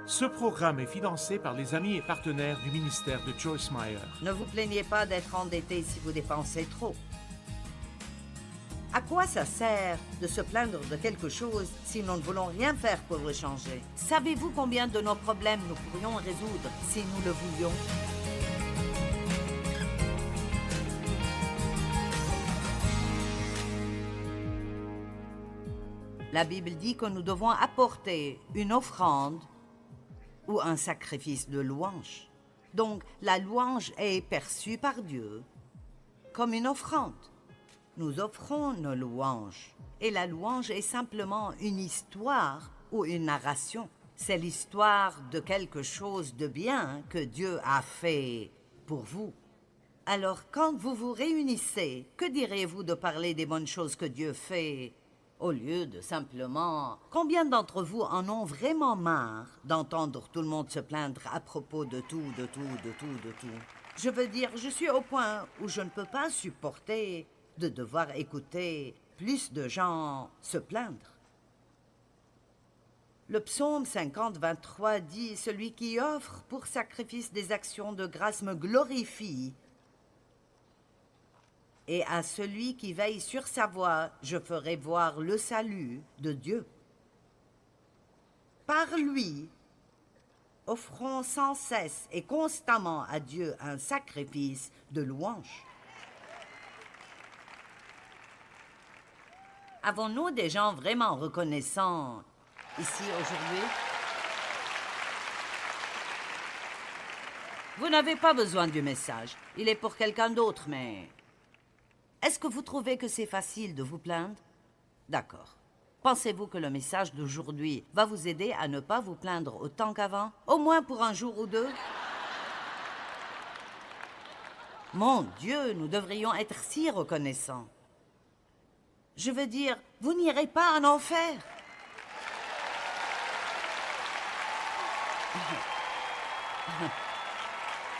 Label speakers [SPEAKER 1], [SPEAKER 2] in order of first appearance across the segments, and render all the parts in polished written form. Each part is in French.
[SPEAKER 1] Ce programme est financé par les amis et partenaires du ministère de Joyce Meyer.
[SPEAKER 2] Ne vous plaignez pas d'être endetté si vous dépensez trop. À quoi ça sert de se plaindre de quelque chose si nous ne voulons rien faire pour le changer? Savez-vous combien de nos problèmes nous pourrions résoudre si nous le voulions? La Bible dit que nous devons apporter une offrande ou un sacrifice de louange. Donc, la louange est perçue par Dieu comme une offrande. Nous offrons nos louanges. Et la louange est simplement une histoire ou une narration. C'est l'histoire de quelque chose de bien que Dieu a fait pour vous. Alors, quand vous vous réunissez, que direz-vous de parler des bonnes choses que Dieu fait au lieu de simplement... Combien d'entre vous en ont vraiment marre d'entendre tout le monde se plaindre à propos de tout? Je veux dire, je suis au point où je ne peux pas supporter de devoir écouter plus de gens se plaindre. Le psaume 50, 23 dit « Celui qui offre pour sacrifice des actions de grâce me glorifie. Et à celui qui veille sur sa voie, je ferai voir le salut de Dieu. » Par lui, offrons sans cesse et constamment à Dieu un sacrifice de louange. Avons-nous des gens vraiment reconnaissants ici aujourd'hui? Vous n'avez pas besoin du message. Il est pour quelqu'un d'autre, mais... Est-ce que vous trouvez que c'est facile de vous plaindre? D'accord. Pensez-vous que le message d'aujourd'hui va vous aider à ne pas vous plaindre autant qu'avant? Au moins pour un jour ou deux? Mon Dieu, nous devrions être si reconnaissants. Je veux dire, vous n'irez pas en enfer.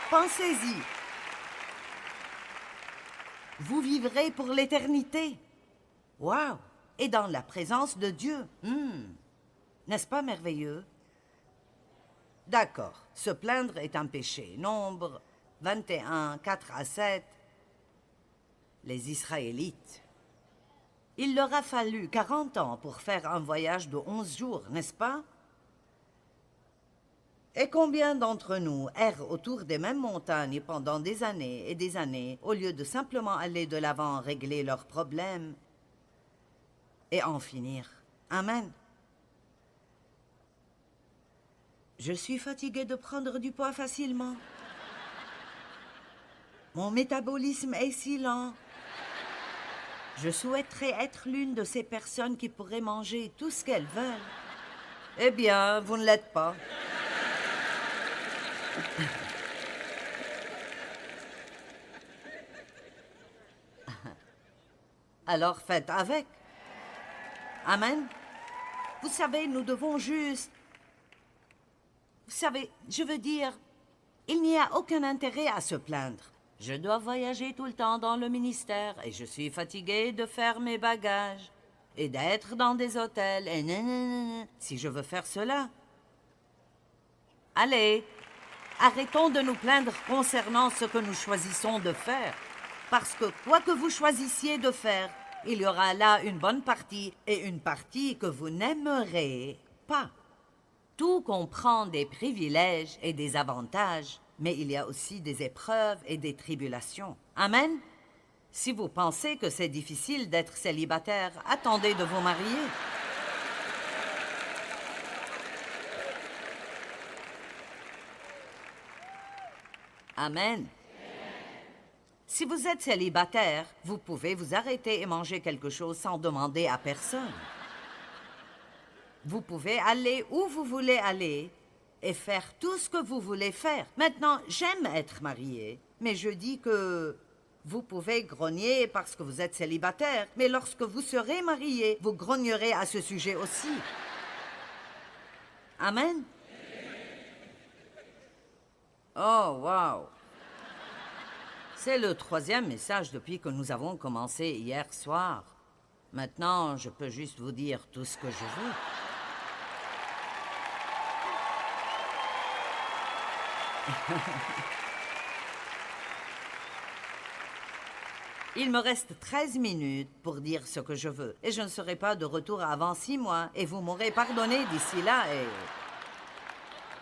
[SPEAKER 2] Pensez-y. Vous vivrez pour l'éternité. Waouh! Et dans la présence de Dieu. N'est-ce pas merveilleux? D'accord, se plaindre est un péché. Nombre 21, 4 à 7. Les Israélites. Il leur a fallu 40 ans pour faire un voyage de 11 jours, n'est-ce pas? Et combien d'entre nous errent autour des mêmes montagnes pendant des années et des années, au lieu de simplement aller de l'avant régler leurs problèmes et en finir? Amen. Je suis fatiguée de prendre du poids facilement. Mon métabolisme est si lent. Je souhaiterais être l'une de ces personnes qui pourraient manger tout ce qu'elles veulent. Eh bien, vous ne l'êtes pas. Alors faites avec. Amen. Vous savez, nous devons juste... Vous savez, je veux dire, il n'y a aucun intérêt à se plaindre. Je dois voyager tout le temps dans le ministère et je suis fatiguée de faire mes bagages et d'être dans des hôtels et nanana. Si je veux faire cela... Allez, arrêtons de nous plaindre concernant ce que nous choisissons de faire. Parce que quoi que vous choisissiez de faire, il y aura là une bonne partie et une partie que vous n'aimerez pas. Tout comprend des privilèges et des avantages, mais il y a aussi des épreuves et des tribulations. Amen. Si vous pensez que c'est difficile d'être célibataire, attendez de vous marier. Amen. Si vous êtes célibataire, vous pouvez vous arrêter et manger quelque chose sans demander à personne. Vous pouvez aller où vous voulez aller et faire tout ce que vous voulez faire. Maintenant, j'aime être mariée, mais je dis que vous pouvez grogner parce que vous êtes célibataire, mais lorsque vous serez marié, vous grognerez à ce sujet aussi. Amen. Oh, wow! C'est le 3e message depuis que nous avons commencé hier soir. Maintenant, je peux juste vous dire tout ce que je veux. Il me reste 13 minutes pour dire ce que je veux. Et je ne serai pas de retour avant 6 mois. Et vous m'aurez pardonné d'ici là et...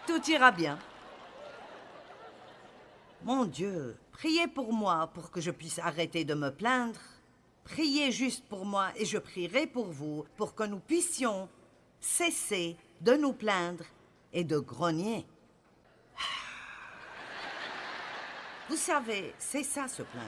[SPEAKER 2] tout ira bien. Mon Dieu, priez pour moi pour que je puisse arrêter de me plaindre. Priez juste pour moi et je prierai pour vous pour que nous puissions cesser de nous plaindre et de grogner. Vous savez, c'est ça se plaindre.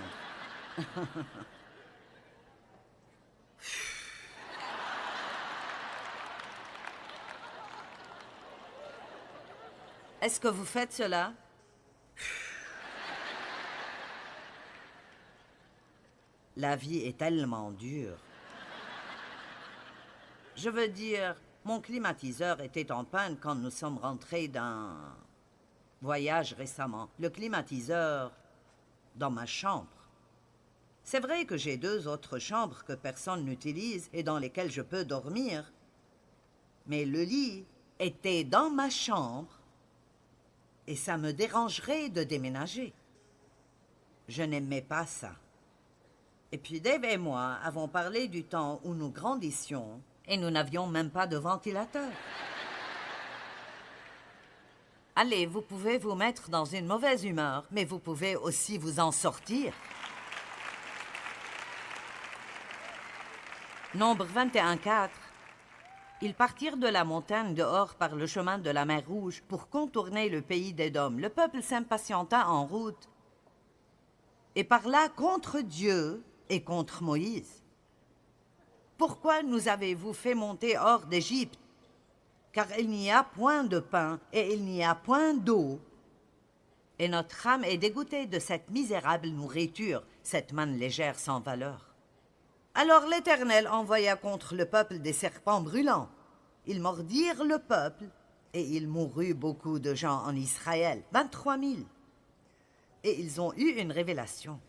[SPEAKER 2] Est-ce que vous faites cela? La vie est tellement dure. Je veux dire, mon climatiseur était en panne quand nous sommes rentrés d'un voyage récemment. Le climatiseur dans ma chambre. C'est vrai que j'ai 2 autres chambres que personne n'utilise et dans lesquelles je peux dormir. Mais le lit était dans ma chambre et ça me dérangerait de déménager. Je n'aimais pas ça. Et puis Dave et moi avons parlé du temps où nous grandissions et nous n'avions même pas de ventilateur. Allez, vous pouvez vous mettre dans une mauvaise humeur, mais vous pouvez aussi vous en sortir. Nombre 21.4. Ils partirent de la montagne dehors par le chemin de la mer Rouge pour contourner le pays d'Édom. Le peuple s'impatienta en route et parla contre Dieu et contre Moïse. Pourquoi nous avez-vous fait monter hors d'Égypte? Car il n'y a point de pain et il n'y a point d'eau. Et notre âme est dégoûtée de cette misérable nourriture, cette manne légère sans valeur. Alors l'Éternel envoya contre le peuple des serpents brûlants. Ils mordirent le peuple, et il mourut beaucoup de gens en Israël, 23 000. Et ils ont eu une révélation.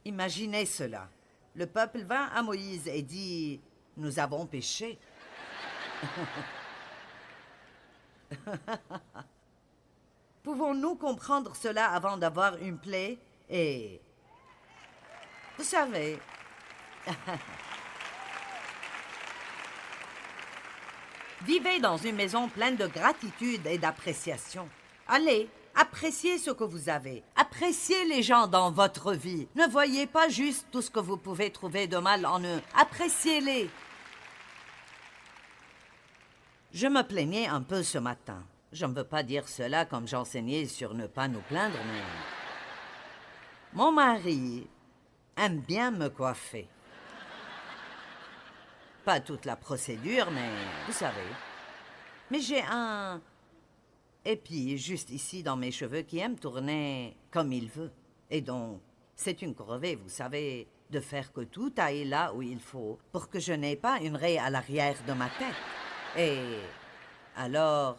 [SPEAKER 2] Imaginez cela. Le peuple vint à Moïse et dit « Nous avons péché. » Pouvons-nous comprendre cela avant d'avoir une plaie? Et vous savez, vivez dans une maison pleine de gratitude et d'appréciation. Allez, appréciez ce que vous avez. Appréciez les gens dans votre vie. Ne voyez pas juste tout ce que vous pouvez trouver de mal en eux. Appréciez-les. Je me plaignais un peu ce matin. Je ne veux pas dire cela comme j'enseignais sur ne pas nous plaindre, mais... Mon mari aime bien me coiffer. Pas toute la procédure, mais vous savez. Mais j'ai un épi juste ici dans mes cheveux qui aime tourner comme il veut. Et donc, c'est une corvée, vous savez, de faire que tout aille là où il faut pour que je n'ai pas une raie à l'arrière de ma tête. Et alors...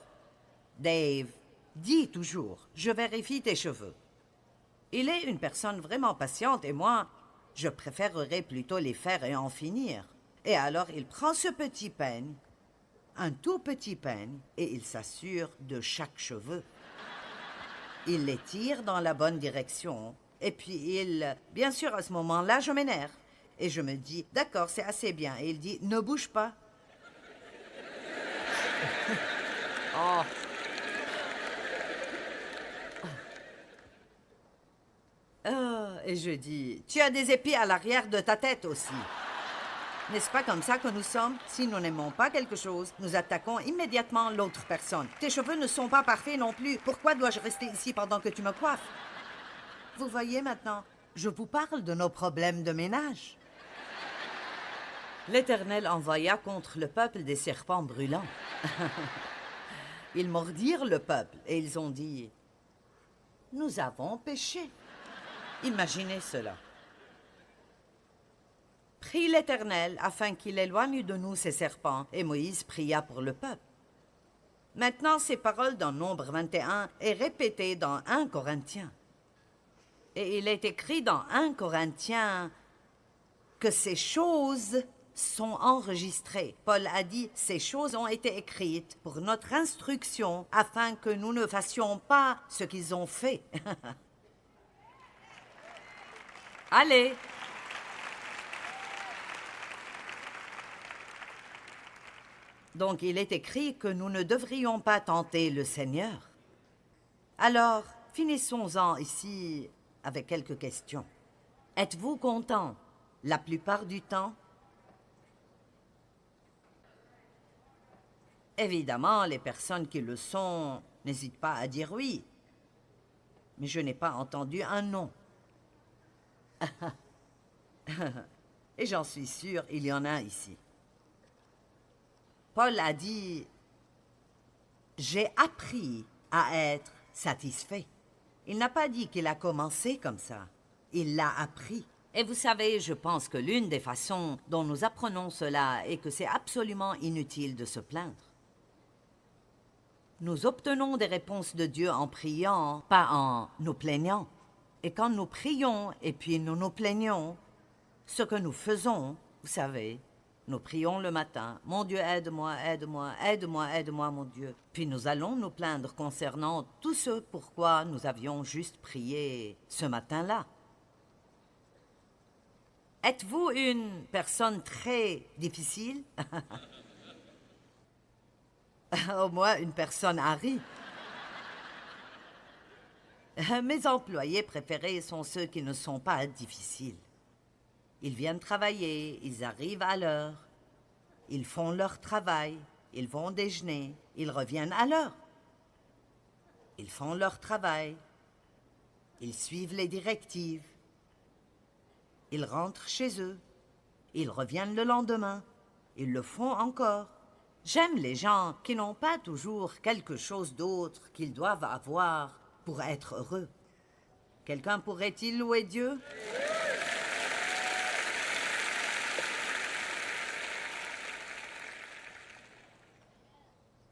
[SPEAKER 2] Dave dit toujours, je vérifie tes cheveux. Il est une personne vraiment patiente et moi, je préférerais plutôt les faire et en finir. Et alors il prend ce petit peigne, un tout petit peigne, et il s'assure de chaque cheveu. Il les tire dans la bonne direction et puis bien sûr à ce moment-là, je m'énerve. Et je me dis, d'accord, c'est assez bien. Et il dit, ne bouge pas. Oh. Et je dis, tu as des épis à l'arrière de ta tête aussi. N'est-ce pas comme ça que nous sommes? Si nous n'aimons pas quelque chose, nous attaquons immédiatement l'autre personne. Tes cheveux ne sont pas parfaits non plus. Pourquoi dois-je rester ici pendant que tu me coiffes? Vous voyez maintenant, je vous parle de nos problèmes de ménage. L'Éternel envoya contre le peuple des serpents brûlants. Ils mordirent le peuple et ils ont dit, « Nous avons péché. » Imaginez cela. Prie l'Éternel afin qu'il éloigne de nous ces serpents, et Moïse pria pour le peuple. Maintenant, ces paroles dans Nombre 21 est répétées dans 1 Corinthiens. Et il est écrit dans 1 Corinthiens que ces choses sont enregistrées. Paul a dit, ces choses ont été écrites pour notre instruction afin que nous ne fassions pas ce qu'ils ont fait. Allez. Donc il est écrit que nous ne devrions pas tenter le Seigneur. Alors, finissons-en ici avec quelques questions. Êtes-vous content la plupart du temps? Évidemment, les personnes qui le sont n'hésitent pas à dire oui. Mais je n'ai pas entendu un non. Et j'en suis sûre, il y en a ici. Paul a dit « J'ai appris à être satisfait ». Il n'a pas dit qu'il a commencé comme ça. Il l'a appris. Et vous savez, je pense que l'une des façons dont nous apprenons cela est que c'est absolument inutile de se plaindre. Nous obtenons des réponses de Dieu en priant, pas en nous plaignant. Et quand nous prions et puis nous nous plaignons, ce que nous faisons, vous savez, nous prions le matin, « Mon Dieu, aide-moi, aide-moi, aide-moi, aide-moi, mon Dieu. » Puis nous allons nous plaindre concernant tout ce pourquoi nous avions juste prié ce matin-là. Êtes-vous une personne très difficile? Au moins une personne Harry. Mes employés préférés sont ceux qui ne sont pas difficiles. Ils viennent travailler, ils arrivent à l'heure, ils font leur travail, ils vont déjeuner, ils reviennent à l'heure. Ils font leur travail, ils suivent les directives, ils rentrent chez eux, ils reviennent le lendemain, ils le font encore. J'aime les gens qui n'ont pas toujours quelque chose d'autre qu'ils doivent avoir pour être heureux. Quelqu'un pourrait-il louer Dieu?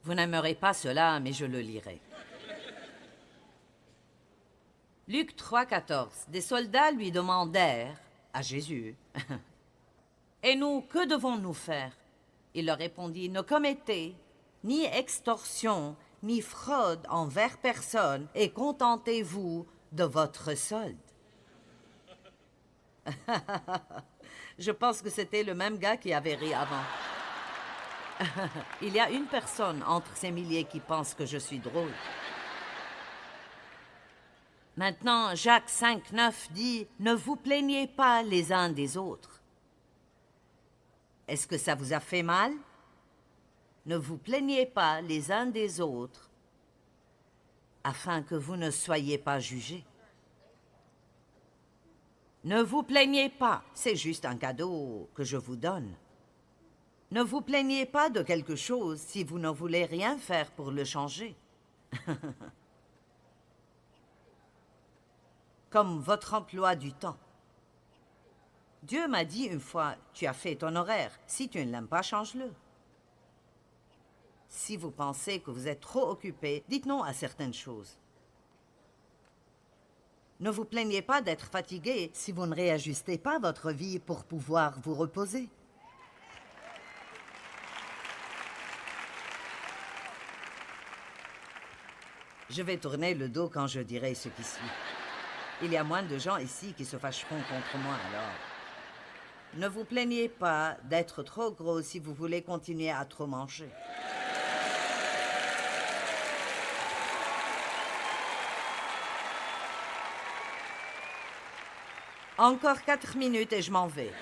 [SPEAKER 2] Vous n'aimerez pas cela, mais je le lirai. Luc 3,14. Des soldats lui demandèrent à Jésus, « Et nous, que devons-nous faire ?» Il leur répondit, « Ne commettez ni extorsion, ni fraude envers personne, et contentez-vous de votre solde. » Je pense que c'était le même gars qui avait ri avant. Il y a une personne entre ces milliers qui pense que je suis drôle. Maintenant, Jacques 5,9 dit « Ne vous plaignez pas les uns des autres. » Est-ce que ça vous a fait mal? Ne vous plaignez pas les uns des autres afin que vous ne soyez pas jugés. Ne vous plaignez pas, c'est juste un cadeau que je vous donne. Ne vous plaignez pas de quelque chose si vous ne voulez rien faire pour le changer. Comme votre emploi du temps. Dieu m'a dit une fois, tu as fait ton horaire, si tu ne l'aimes pas, change-le. Si vous pensez que vous êtes trop occupé, dites non à certaines choses. Ne vous plaignez pas d'être fatigué si vous ne réajustez pas votre vie pour pouvoir vous reposer. Je vais tourner le dos quand je dirai ce qui suit. Il y a moins de gens ici qui se fâcheront contre moi, alors. Ne vous plaignez pas d'être trop gros si vous voulez continuer à trop manger. Encore 4 minutes et je m'en vais.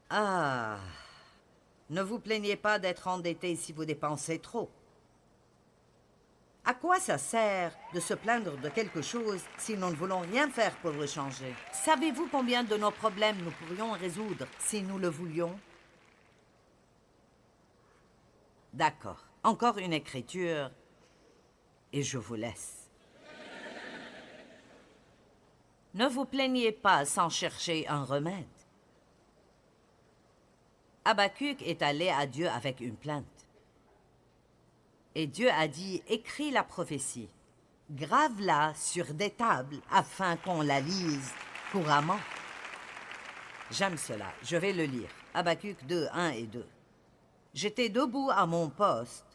[SPEAKER 2] Ah, ne vous plaignez pas d'être endetté si vous dépensez trop. À quoi ça sert de se plaindre de quelque chose si nous ne voulons rien faire pour le changer? Savez-vous combien de nos problèmes nous pourrions résoudre si nous le voulions? D'accord. Encore une écriture et je vous laisse. Ne vous plaignez pas sans chercher un remède. Habacuc est allé à Dieu avec une plainte. Et Dieu a dit, écris la prophétie. Grave-la sur des tables afin qu'on la lise couramment. J'aime cela, je vais le lire. Habacuc 2, 1 et 2. J'étais debout à mon poste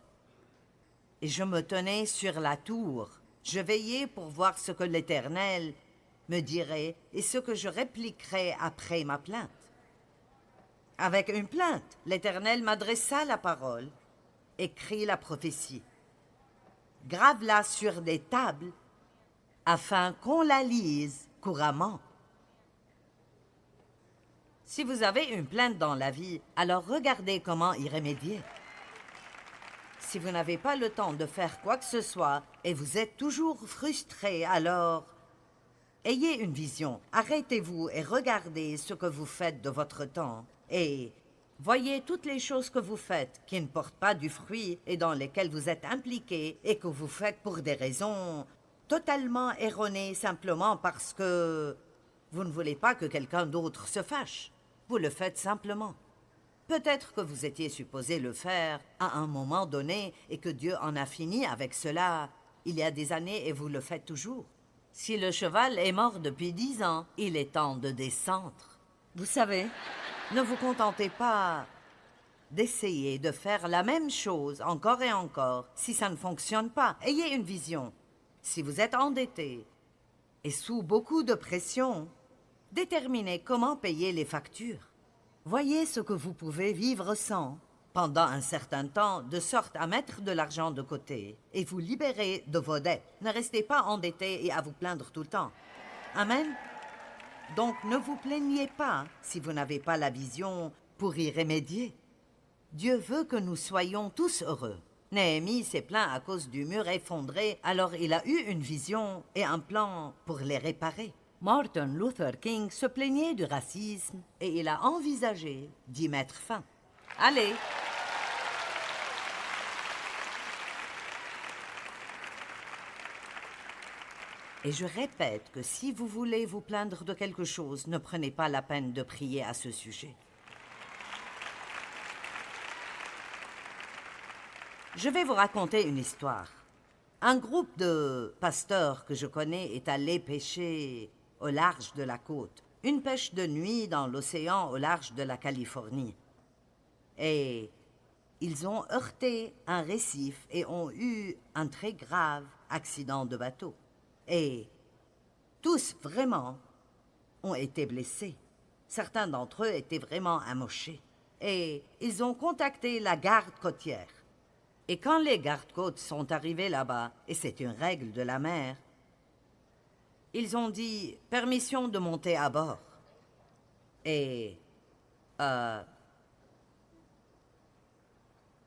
[SPEAKER 2] et je me tenais sur la tour. Je veillais pour voir ce que l'Éternel me dirait et ce que je répliquerais après ma plainte. Avec une plainte, l'Éternel m'adressa la parole, écrit la prophétie. Grave-la sur des tables afin qu'on la lise couramment. Si vous avez une plainte dans la vie, alors regardez comment y remédier. Si vous n'avez pas le temps de faire quoi que ce soit et vous êtes toujours frustré, alors ayez une vision. Arrêtez-vous et regardez ce que vous faites de votre temps. Et voyez toutes les choses que vous faites qui ne portent pas du fruit et dans lesquelles vous êtes impliqué et que vous faites pour des raisons totalement erronées simplement parce que vous ne voulez pas que quelqu'un d'autre se fâche. Vous le faites simplement. Peut-être que vous étiez supposé le faire à un moment donné et que Dieu en a fini avec cela il y a des années et vous le faites toujours. Si le cheval est mort depuis 10 ans, il est temps de descendre. Vous savez, ne vous contentez pas d'essayer de faire la même chose encore et encore. Si ça ne fonctionne pas, ayez une vision. Si vous êtes endetté et sous beaucoup de pression, déterminez comment payer les factures. Voyez ce que vous pouvez vivre sans, pendant un certain temps, de sorte à mettre de l'argent de côté et vous libérer de vos dettes. Ne restez pas endetté et à vous plaindre tout le temps. Amen. Donc ne vous plaignez pas si vous n'avez pas la vision pour y remédier. Dieu veut que nous soyons tous heureux. Néhémie s'est plaint à cause du mur effondré, alors il a eu une vision et un plan pour les réparer. Martin Luther King se plaignait du racisme et il a envisagé d'y mettre fin. Allez! Et je répète que si vous voulez vous plaindre de quelque chose, ne prenez pas la peine de prier à ce sujet. Je vais vous raconter une histoire. Un groupe de pasteurs que je connais est allé pêcher au large de la côte. Une pêche de nuit dans l'océan au large de la Californie. Et ils ont heurté un récif et ont eu un très grave accident de bateau. Et tous, vraiment, ont été blessés. Certains d'entre eux étaient vraiment amochés. Et ils ont contacté la garde côtière. Et quand les gardes-côtes sont arrivés là-bas, et c'est une règle de la mer, ils ont dit « permission de monter à bord ». Et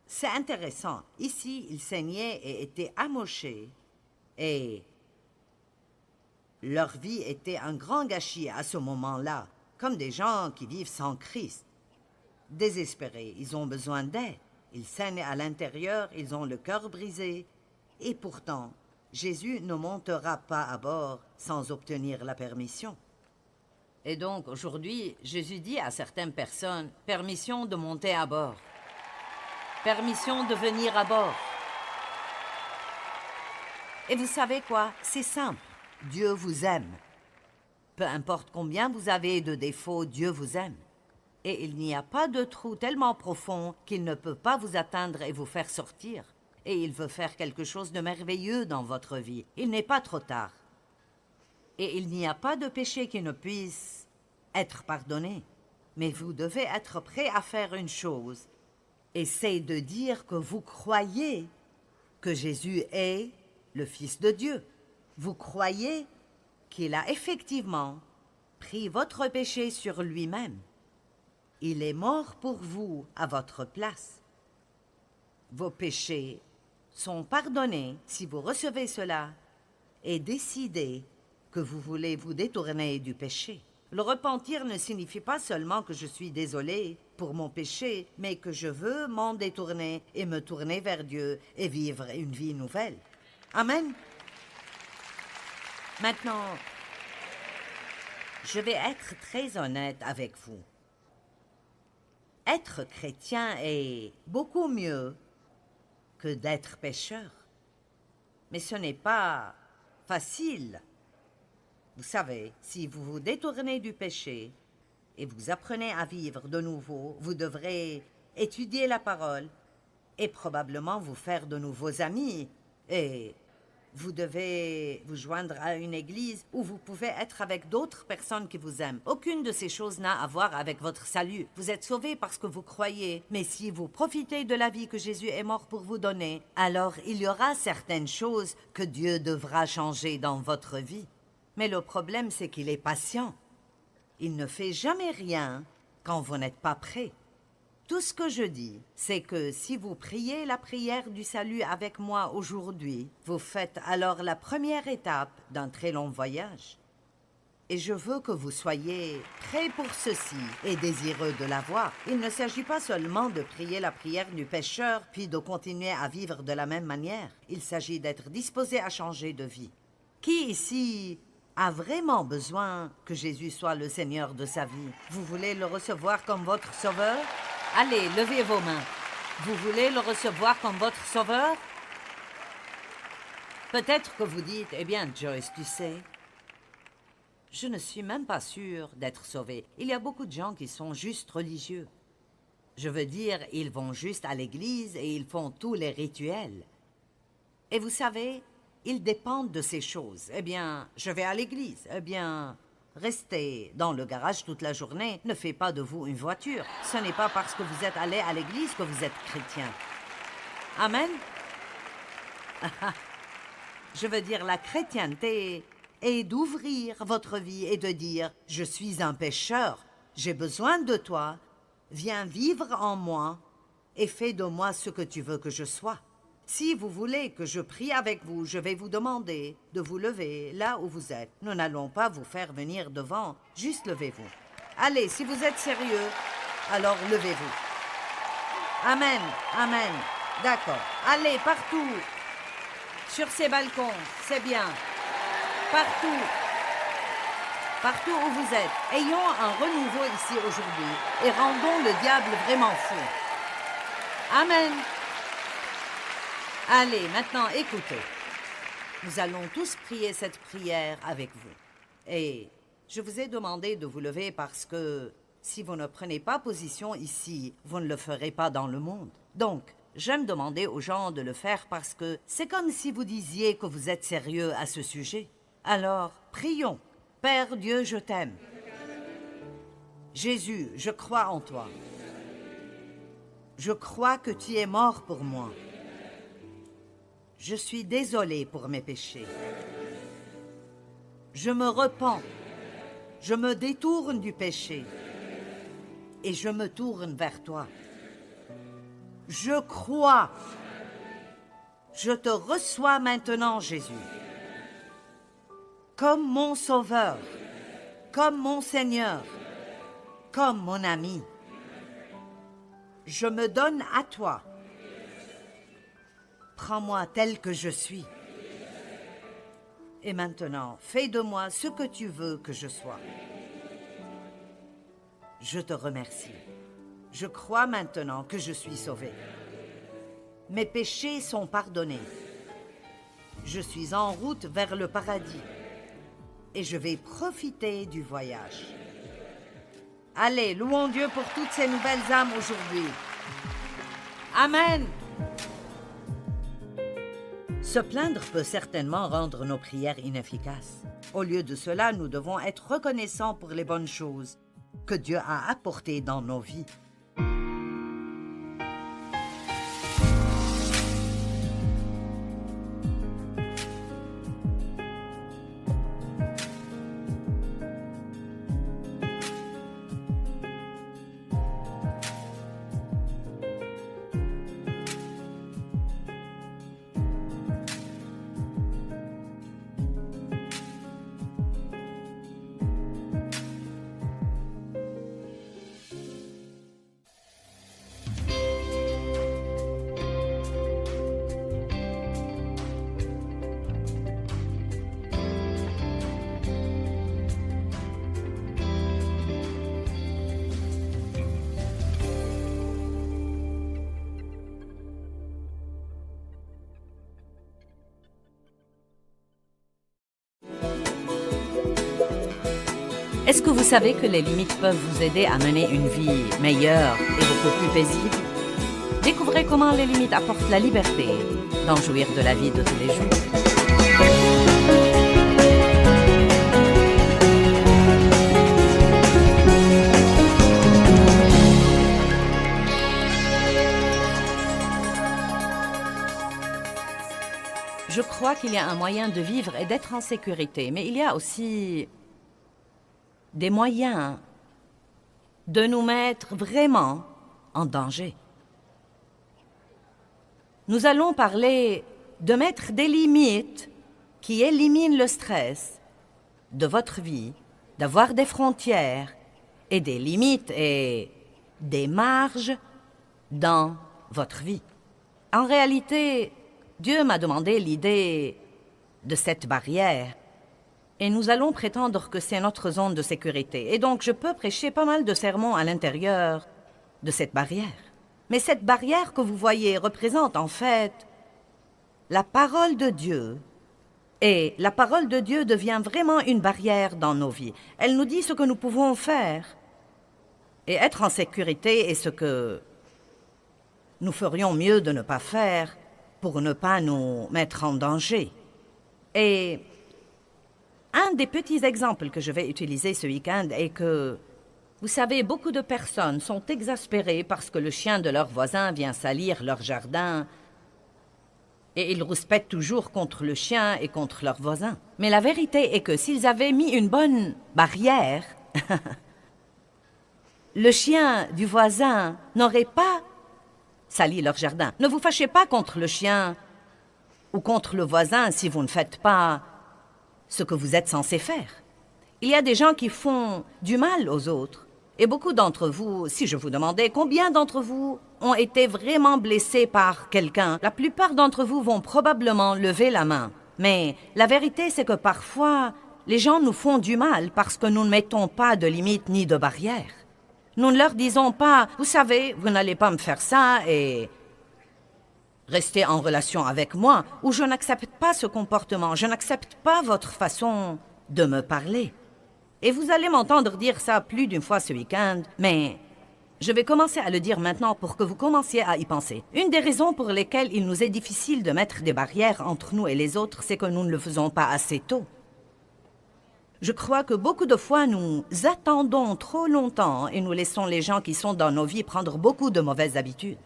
[SPEAKER 2] c'est intéressant. Ici, ils saignaient et étaient amochés. Et leur vie était un grand gâchis à ce moment-là, comme des gens qui vivent sans Christ. Désespérés, ils ont besoin d'aide. Ils saignent à l'intérieur, ils ont le cœur brisé. Et pourtant, Jésus ne montera pas à bord sans obtenir la permission. Et donc, aujourd'hui, Jésus dit à certaines personnes, « Permission de monter à bord. Permission de venir à bord. » Et vous savez quoi? C'est simple. Dieu vous aime. Peu importe combien vous avez de défauts, Dieu vous aime. Et il n'y a pas de trou tellement profond qu'il ne peut pas vous atteindre et vous faire sortir. Et il veut faire quelque chose de merveilleux dans votre vie. Il n'est pas trop tard. Et il n'y a pas de péché qui ne puisse être pardonné. Mais vous devez être prêt à faire une chose. Et c'est de dire que vous croyez que Jésus est le Fils de Dieu. Vous croyez qu'il a effectivement pris votre péché sur lui-même. Il est mort pour vous à votre place. Vos péchés sont pardonnés si vous recevez cela et décidez que vous voulez vous détourner du péché. Le repentir ne signifie pas seulement que je suis désolé pour mon péché, mais que je veux m'en détourner et me tourner vers Dieu et vivre une vie nouvelle. Amen. Maintenant, je vais être très honnête avec vous. Être chrétien est beaucoup mieux que d'être pécheur. Mais ce n'est pas facile. Vous savez, si vous vous détournez du péché et vous apprenez à vivre de nouveau, vous devrez étudier la parole et probablement vous faire de nouveaux amis. Et vous devez vous joindre à une église où vous pouvez être avec d'autres personnes qui vous aiment. Aucune de ces choses n'a à voir avec votre salut. Vous êtes sauvés parce que vous croyez. Mais si vous profitez de la vie que Jésus est mort pour vous donner, alors il y aura certaines choses que Dieu devra changer dans votre vie. Mais le problème, c'est qu'il est patient. Il ne fait jamais rien quand vous n'êtes pas prêt. Tout ce que je dis, c'est que si vous priez la prière du salut avec moi aujourd'hui, vous faites alors la première étape d'un très long voyage. Et je veux que vous soyez prêts pour ceci et désireux de l'avoir. Il ne s'agit pas seulement de prier la prière du pécheur puis de continuer à vivre de la même manière. Il s'agit d'être disposé à changer de vie. Qui ici a vraiment besoin que Jésus soit le Seigneur de sa vie? Vous voulez le recevoir comme votre sauveur? Allez, levez vos mains. Vous voulez le recevoir comme votre sauveur? Peut-être que vous dites, eh bien, Joyce, tu sais, je ne suis même pas sûre d'être sauvé. Il y a beaucoup de gens qui sont juste religieux. Je veux dire, ils vont juste à l'église et ils font tous les rituels. Et vous savez, ils dépendent de ces choses. Eh bien, je vais à l'église. Eh bien, rester dans le garage toute la journée ne fait pas de vous une voiture. Ce n'est pas parce que vous êtes allé à l'église que vous êtes chrétien. Amen? Je veux dire, la chrétienté est d'ouvrir votre vie et de dire « Je suis un pécheur, j'ai besoin de toi, viens vivre en moi et fais de moi ce que tu veux que je sois. » Si vous voulez que je prie avec vous, je vais vous demander de vous lever là où vous êtes. Nous n'allons pas vous faire venir devant, juste levez-vous. Allez, si vous êtes sérieux, alors levez-vous. Amen, amen. D'accord. Allez, partout. Sur ces balcons, c'est bien. Partout. Partout où vous êtes. Ayons un renouveau ici aujourd'hui et rendons le diable vraiment fou. Amen. Allez, maintenant, écoutez. Nous allons tous prier cette prière avec vous. Et je vous ai demandé de vous lever parce que si vous ne prenez pas position ici, vous ne le ferez pas dans le monde. Donc, j'aime demander aux gens de le faire parce que c'est comme si vous disiez que vous êtes sérieux à ce sujet. Alors, prions. Père Dieu, je t'aime. Jésus, je crois en toi. Je crois que tu es mort pour moi. Je suis désolé pour mes péchés. Je me repens. Je me détourne du péché. Et je me tourne vers toi. Je crois. Je te reçois maintenant, Jésus. Comme mon Sauveur. Comme mon Seigneur. Comme mon ami. Je me donne à toi. Prends-moi tel que je suis. Et maintenant, fais de moi ce que tu veux que je sois. Je te remercie. Je crois maintenant que je suis sauvé. Mes péchés sont pardonnés. Je suis en route vers le paradis. Et je vais profiter du voyage. Allez, louons Dieu pour toutes ces nouvelles âmes aujourd'hui. Amen. Se plaindre peut certainement rendre nos prières inefficaces. Au lieu de cela, nous devons être reconnaissants pour les bonnes choses que Dieu a apportées dans nos vies. Est-ce que vous savez que les limites peuvent vous aider à mener une vie meilleure et beaucoup plus paisible? Découvrez comment les limites apportent la liberté d'en jouir de la vie de tous les jours. Je crois qu'il y a un moyen de vivre et d'être en sécurité, mais il y a aussi des moyens de nous mettre vraiment en danger. Nous allons parler de mettre des limites qui éliminent le stress de votre vie, d'avoir des frontières et des limites et des marges dans votre vie. En réalité, Dieu m'a demandé l'idée de cette barrière et nous allons prétendre que c'est notre zone de sécurité. Et donc, je peux prêcher pas mal de sermons à l'intérieur de cette barrière. Mais cette barrière que vous voyez représente en fait la parole de Dieu. Et la parole de Dieu devient vraiment une barrière dans nos vies. Elle nous dit ce que nous pouvons faire. Et être en sécurité est ce que nous ferions mieux de ne pas faire pour ne pas nous mettre en danger. Et un des petits exemples que je vais utiliser ce week-end est que, vous savez, beaucoup de personnes sont exaspérées parce que le chien de leur voisin vient salir leur jardin et ils rouspètent toujours contre le chien et contre leur voisin. Mais la vérité est que s'ils avaient mis une bonne barrière, le chien du voisin n'aurait pas sali leur jardin. Ne vous fâchez pas contre le chien ou contre le voisin si vous ne faites pas ce que vous êtes censé faire. Il y a des gens qui font du mal aux autres. Et beaucoup d'entre vous, si je vous demandais combien d'entre vous ont été vraiment blessés par quelqu'un, la plupart d'entre vous vont probablement lever la main. Mais la vérité, c'est que parfois, les gens nous font du mal parce que nous ne mettons pas de limites ni de barrières. Nous ne leur disons pas, vous savez, vous n'allez pas me faire ça et rester en relation avec moi, ou je n'accepte pas ce comportement, je n'accepte pas votre façon de me parler. Et vous allez m'entendre dire ça plus d'une fois ce week-end, mais je vais commencer à le dire maintenant pour que vous commenciez à y penser. Une des raisons pour lesquelles il nous est difficile de mettre des barrières entre nous et les autres, c'est que nous ne le faisons pas assez tôt. Je crois que beaucoup de fois, nous attendons trop longtemps et nous laissons les gens qui sont dans nos vies prendre beaucoup de mauvaises habitudes.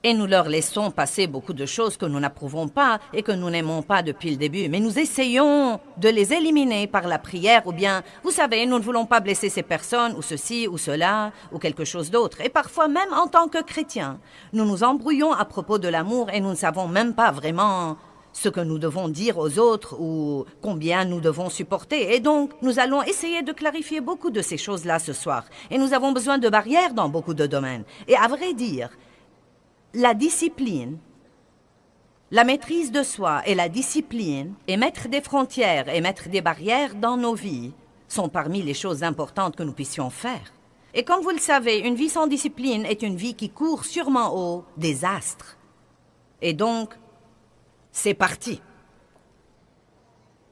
[SPEAKER 2] Et nous leur laissons passer beaucoup de choses que nous n'approuvons pas et que nous n'aimons pas depuis le début. Mais nous essayons de les éliminer par la prière ou bien, vous savez, nous ne voulons pas blesser ces personnes ou ceci ou cela ou quelque chose d'autre. Et parfois, même en tant que chrétiens, nous nous embrouillons à propos de l'amour et nous ne savons même pas vraiment ce que nous devons dire aux autres ou combien nous devons supporter. Et donc, nous allons essayer de clarifier beaucoup de ces choses-là ce soir. Et nous avons besoin de barrières dans beaucoup de domaines. Et à vrai dire, la discipline, la maîtrise de soi et la discipline, et mettre des frontières et mettre des barrières dans nos vies sont parmi les choses importantes que nous puissions faire. Et comme vous le savez, une vie sans discipline est une vie qui court sûrement au désastre. Et donc, c'est parti.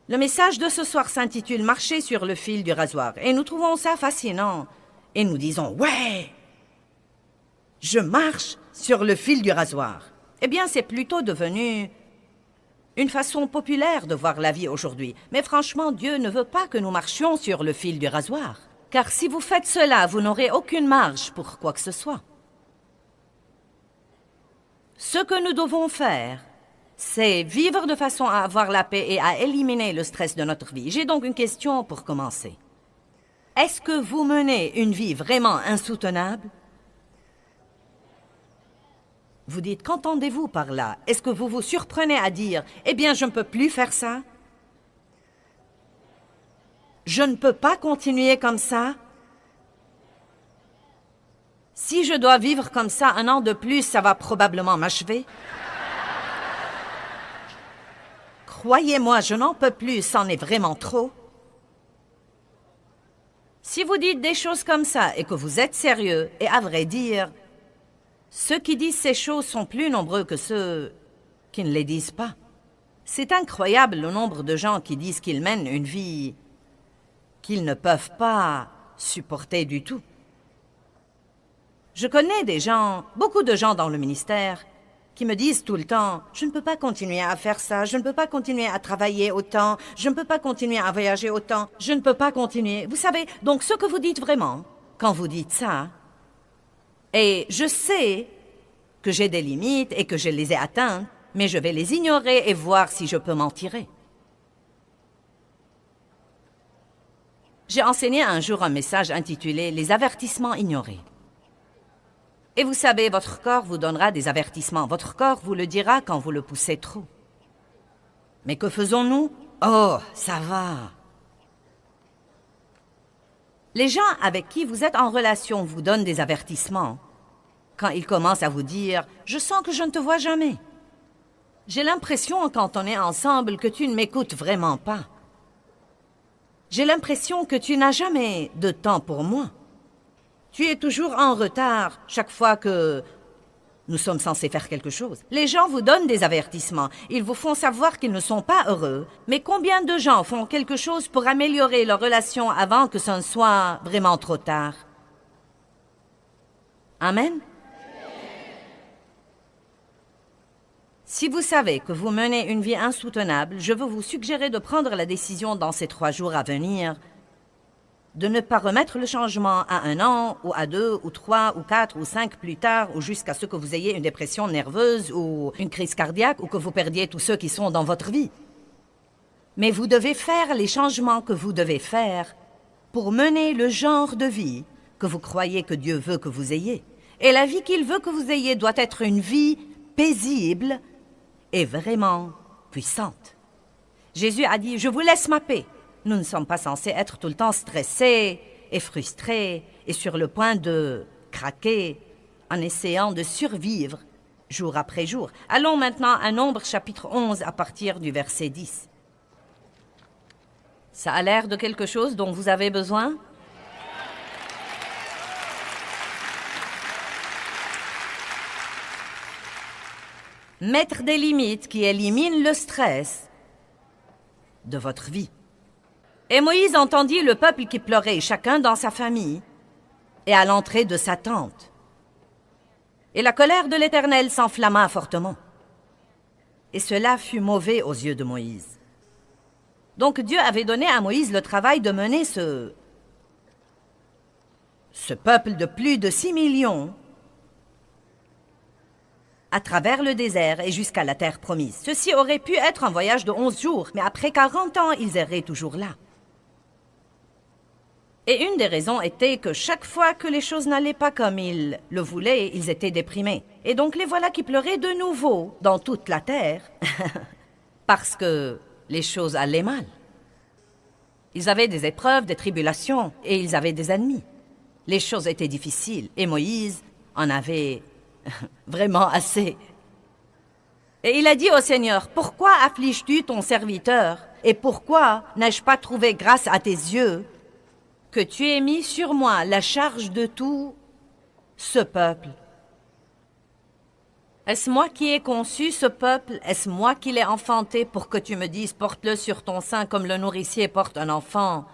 [SPEAKER 2] Le message de ce soir s'intitule « Marcher sur le fil du rasoir » et nous trouvons ça fascinant. Et nous disons « Ouais, je marche sur le fil du rasoir ». Eh bien, c'est plutôt devenu une façon populaire de voir la vie aujourd'hui. Mais franchement, Dieu ne veut pas que nous marchions sur le fil du rasoir. Car si vous faites cela, vous n'aurez aucune marge pour quoi que ce soit. Ce que nous devons faire, c'est vivre de façon à avoir la paix et à éliminer le stress de notre vie. J'ai donc une question pour commencer. Est-ce que vous menez une vie vraiment insoutenable? Vous dites, qu'entendez-vous par là? Est-ce que vous vous surprenez à dire, eh bien, je ne peux plus faire ça? Je ne peux pas continuer comme ça? Si je dois vivre comme ça 1 an de plus, ça va probablement m'achever. Croyez-moi, je n'en peux plus, c'en est vraiment trop. Si vous dites des choses comme ça et que vous êtes sérieux, et à vrai dire, ceux qui disent ces choses sont plus nombreux que ceux qui ne les disent pas. C'est incroyable le nombre de gens qui disent qu'ils mènent une vie qu'ils ne peuvent pas supporter du tout. Je connais des gens, beaucoup de gens dans le ministère, qui me disent tout le temps « Je ne peux pas continuer à faire ça, je ne peux pas continuer à travailler autant, je ne peux pas continuer à voyager autant, je ne peux pas continuer. » Vous savez, donc ce que vous dites vraiment, quand vous dites ça, et je sais que j'ai des limites et que je les ai atteintes, mais je vais les ignorer et voir si je peux m'en tirer. J'ai enseigné un jour un message intitulé « Les avertissements ignorés ». Et vous savez, votre corps vous donnera des avertissements. Votre corps vous le dira quand vous le poussez trop. Mais que faisons-nous? Oh, ça va. Les gens avec qui vous êtes en relation vous donnent des avertissements. Quand ils commencent à vous dire « Je sens que je ne te vois jamais. J'ai l'impression, quand on est ensemble, que tu ne m'écoutes vraiment pas. J'ai l'impression que tu n'as jamais de temps pour moi. Tu es toujours en retard chaque fois que nous sommes censés faire quelque chose. » Les gens vous donnent des avertissements. Ils vous font savoir qu'ils ne sont pas heureux. Mais combien de gens font quelque chose pour améliorer leur relation avant que ce ne soit vraiment trop tard? Amen? Si vous savez que vous menez une vie insoutenable, je veux vous suggérer de prendre la décision dans ces 3 jours à venir de ne pas remettre le changement à 1 an, ou à 2, ou 3, ou 4, ou 5 plus tard, ou jusqu'à ce que vous ayez une dépression nerveuse, ou une crise cardiaque, ou que vous perdiez tous ceux qui sont dans votre vie. Mais vous devez faire les changements que vous devez faire pour mener le genre de vie que vous croyez que Dieu veut que vous ayez. Et la vie qu'il veut que vous ayez doit être une vie paisible et vraiment puissante. Jésus a dit « Je vous laisse ma paix ». Nous ne sommes pas censés être tout le temps stressés et frustrés et sur le point de craquer en essayant de survivre jour après jour. Allons maintenant à Nombre chapitre 11 à partir du verset 10. Ça a l'air de quelque chose dont vous avez besoin? Mettre des limites qui éliminent le stress de votre vie. Et Moïse entendit le peuple qui pleurait, chacun dans sa famille, et à l'entrée de sa tente. Et la colère de l'Éternel s'enflamma fortement. Et cela fut mauvais aux yeux de Moïse. Donc Dieu avait donné à Moïse le travail de mener ce peuple de plus de 6 millions à travers le désert et jusqu'à la terre promise. Ceci aurait pu être un voyage de 11 jours, mais après 40 ans, ils erraient toujours là. Et une des raisons était que chaque fois que les choses n'allaient pas comme ils le voulaient, ils étaient déprimés. Et donc les voilà qui pleuraient de nouveau dans toute la terre, parce que les choses allaient mal. Ils avaient des épreuves, des tribulations, et ils avaient des ennemis. Les choses étaient difficiles, et Moïse en avait vraiment assez. Et il a dit au Seigneur, « Pourquoi affliges-tu ton serviteur? Et pourquoi n'ai-je pas trouvé grâce à tes yeux que tu aies mis sur moi la charge de tout ce peuple? Est-ce moi qui ai conçu ce peuple? Est-ce moi qui l'ai enfanté pour que tu me dises, porte-le sur ton sein comme le nourricier porte un enfant,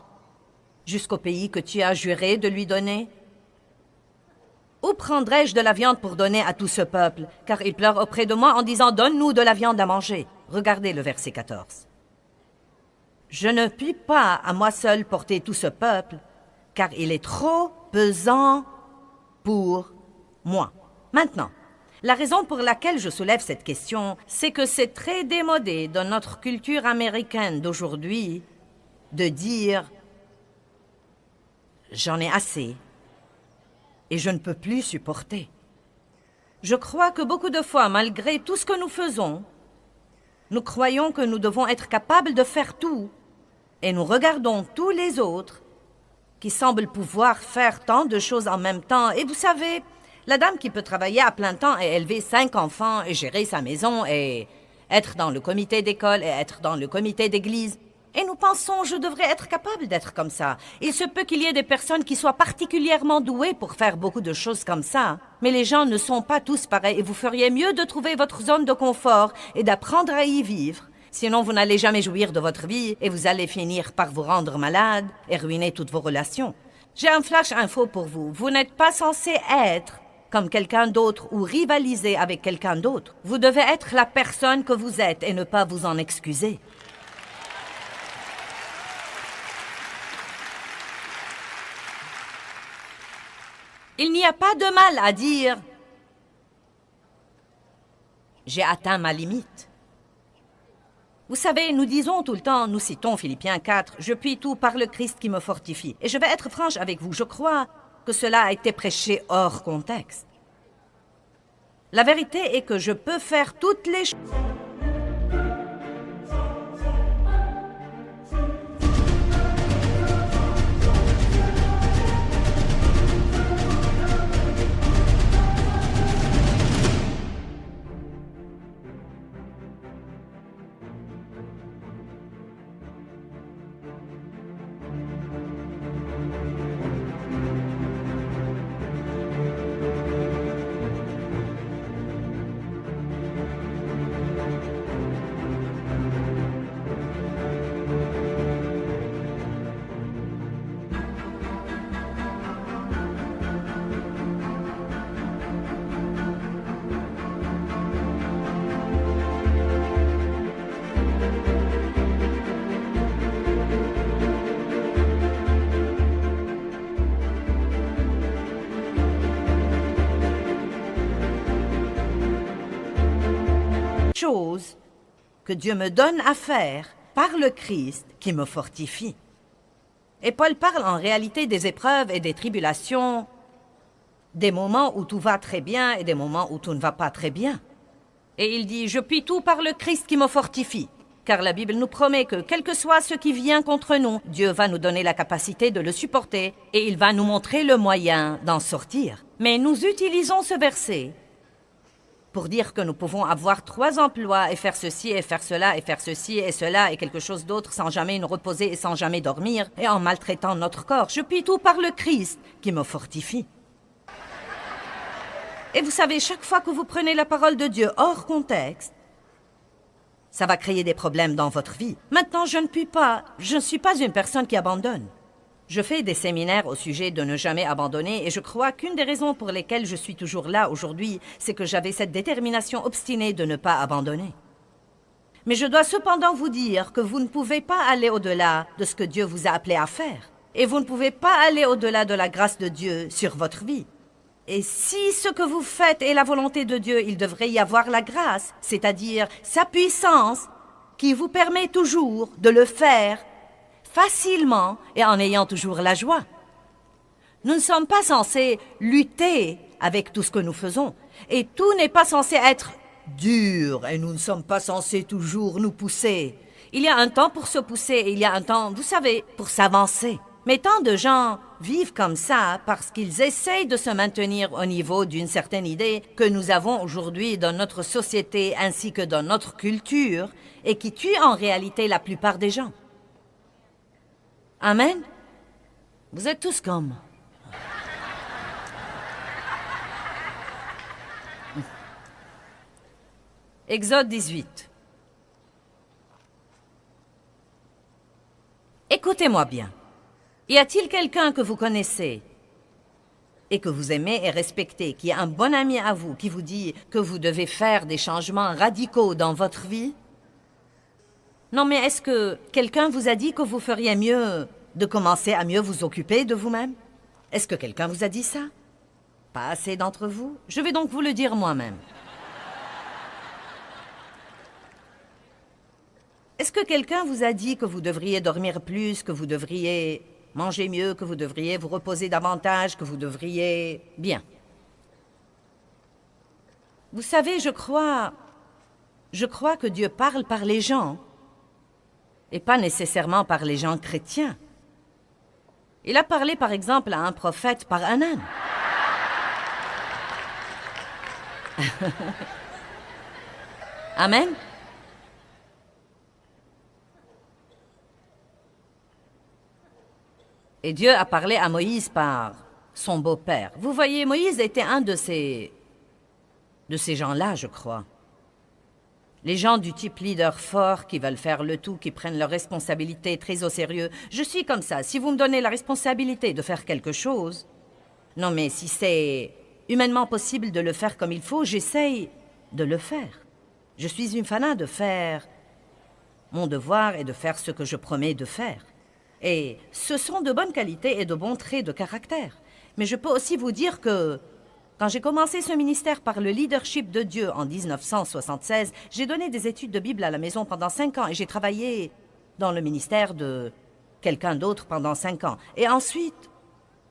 [SPEAKER 2] jusqu'au pays que tu as juré de lui donner? Où prendrais-je de la viande pour donner à tout ce peuple? Car ils pleurent auprès de moi en disant, donne-nous de la viande à manger. » Regardez le verset 14. « Je ne puis pas à moi seul porter tout ce peuple, car il est trop pesant pour moi. » Maintenant, la raison pour laquelle je soulève cette question, c'est que c'est très démodé dans notre culture américaine d'aujourd'hui de dire « j'en ai assez et je ne peux plus supporter ». Je crois que beaucoup de fois, malgré tout ce que nous faisons, nous croyons que nous devons être capables de faire tout et nous regardons tous les autres qui semblent pouvoir faire tant de choses en même temps. Et vous savez, la dame qui peut travailler à plein temps et élever 5 enfants et gérer sa maison et être dans le comité d'école et être dans le comité d'église. Et nous pensons, je devrais être capable d'être comme ça. Il se peut qu'il y ait des personnes qui soient particulièrement douées pour faire beaucoup de choses comme ça. Mais les gens ne sont pas tous pareils et vous feriez mieux de trouver votre zone de confort et d'apprendre à y vivre Sinon, vous n'allez jamais jouir de votre vie et vous allez finir par vous rendre malade et ruiner toutes vos relations. J'ai un flash info pour vous. Vous n'êtes pas censé être comme quelqu'un d'autre ou rivaliser avec quelqu'un d'autre. Vous devez être la personne que vous êtes et ne pas vous en excuser. Il n'y a pas de mal à dire « J'ai atteint ma limite ». Vous savez, nous disons tout le temps, nous citons Philippiens 4, « Je puis tout par le Christ qui me fortifie ». Et je vais être franche avec vous, je crois que cela a été prêché hors contexte. La vérité est que je peux faire toutes les choses. Chose que Dieu me donne à faire par le Christ qui me fortifie. Et Paul parle en réalité des épreuves et des tribulations, des moments où tout va très bien et des moments où tout ne va pas très bien. Et il dit « Je puis tout par le Christ qui me fortifie ». Car la Bible nous promet que, quel que soit ce qui vient contre nous, Dieu va nous donner la capacité de le supporter et il va nous montrer le moyen d'en sortir. Mais nous utilisons ce verset pour dire que nous pouvons avoir 3 emplois et faire ceci et faire cela et faire ceci et cela et quelque chose d'autre sans jamais nous reposer et sans jamais dormir et en maltraitant notre corps. Je puis tout par le Christ qui me fortifie. Et vous savez, chaque fois que vous prenez la parole de Dieu hors contexte, ça va créer des problèmes dans votre vie. Maintenant, je ne suis pas une personne qui abandonne. Je fais des séminaires au sujet de ne jamais abandonner et je crois qu'une des raisons pour lesquelles je suis toujours là aujourd'hui, c'est que j'avais cette détermination obstinée de ne pas abandonner. Mais je dois cependant vous dire que vous ne pouvez pas aller au-delà de ce que Dieu vous a appelé à faire. Et vous ne pouvez pas aller au-delà de la grâce de Dieu sur votre vie. Et si ce que vous faites est la volonté de Dieu, il devrait y avoir la grâce, c'est-à-dire sa puissance, qui vous permet toujours de le faire facilement et en ayant toujours la joie. Nous ne sommes pas censés lutter avec tout ce que nous faisons. Et tout n'est pas censé être dur et nous ne sommes pas censés toujours nous pousser. Il y a un temps pour se pousser et il y a un temps, vous savez, pour s'avancer. Mais tant de gens vivent comme ça parce qu'ils essayent de se maintenir au niveau d'une certaine idée que nous avons aujourd'hui dans notre société ainsi que dans notre culture et qui tue en réalité la plupart des gens. Amen. Vous êtes tous comme. Exode 18. Écoutez-moi bien. Y a-t-il quelqu'un que vous connaissez et que vous aimez et respectez, qui est un bon ami à vous, qui vous dit que vous devez faire des changements radicaux dans votre vie? Non, mais est-ce que quelqu'un vous a dit que vous feriez mieux de commencer à mieux vous occuper de vous-même? Est-ce que quelqu'un vous a dit ça? Pas assez d'entre vous? Je vais donc vous le dire moi-même. Est-ce que quelqu'un vous a dit que vous devriez dormir plus, que vous devriez manger mieux, que vous devriez vous reposer davantage, que vous devriez... Bien. Vous savez, je crois que Dieu parle par les gens et pas nécessairement par les gens chrétiens. Il a parlé, par exemple, à un prophète par un âne. Amen. Et Dieu a parlé à Moïse par son beau-père. Vous voyez, Moïse était un de ces gens-là, je crois. Les gens du type leader fort qui veulent faire le tout, qui prennent leurs responsabilités très au sérieux. Je suis comme ça. Si vous me donnez la responsabilité de faire quelque chose... Non, mais si c'est humainement possible de le faire comme il faut, j'essaye de le faire. Je suis une fanat de faire mon devoir et de faire ce que je promets de faire. Et ce sont de bonnes qualités et de bons traits de caractère. Mais je peux aussi vous dire que... Quand j'ai commencé ce ministère par le leadership de Dieu en 1976, j'ai donné des études de Bible à la maison pendant 5 ans et j'ai travaillé dans le ministère de quelqu'un d'autre pendant 5 ans. Et ensuite,